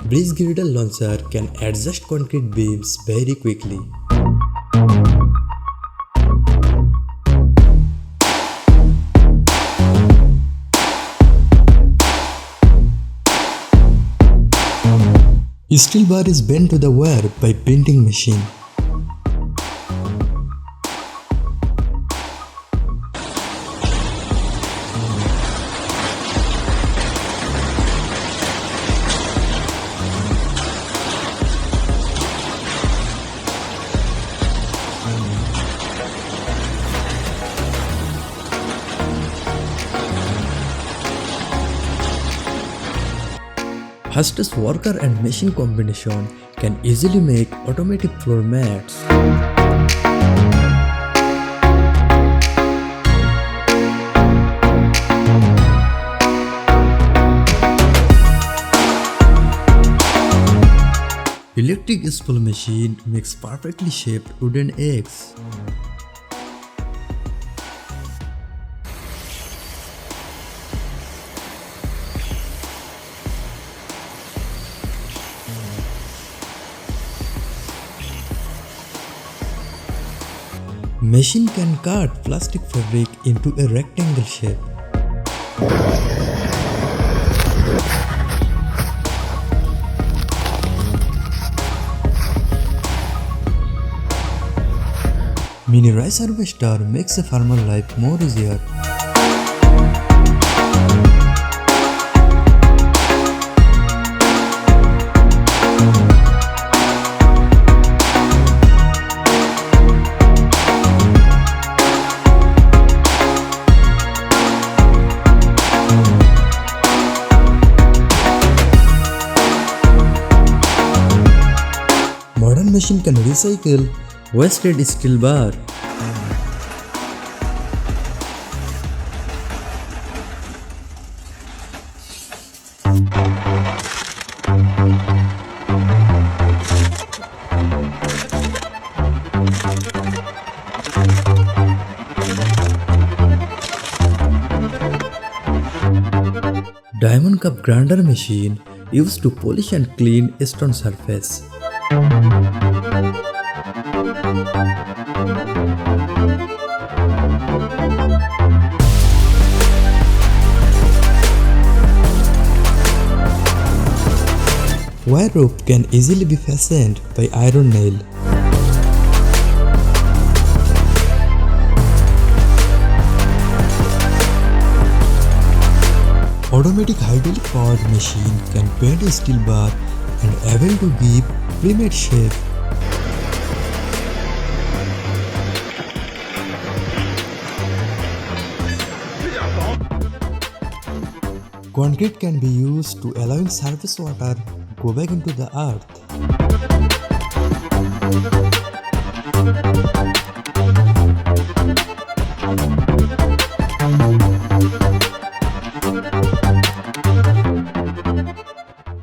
Bridge Girder Launcher can adjust concrete beams very quickly. Steel bar is bent to the wire by bending machine. Fastest worker and machine combination can easily make automatic floor mats. Electric spool machine makes perfectly shaped wooden eggs. Machine can cut plastic fabric into a rectangle shape. Mini rice harvester makes a farmer life more easier. Modern machine can recycle wasted steel bar. Diamond cup grinder machine used to polish and clean a stone surface. Wire rope can easily be fastened by iron nail. Automatic hydraulic powered machine can bend a steel bar and able to give pre-made shape. Concrete can be used to allowing surface water go back into the earth.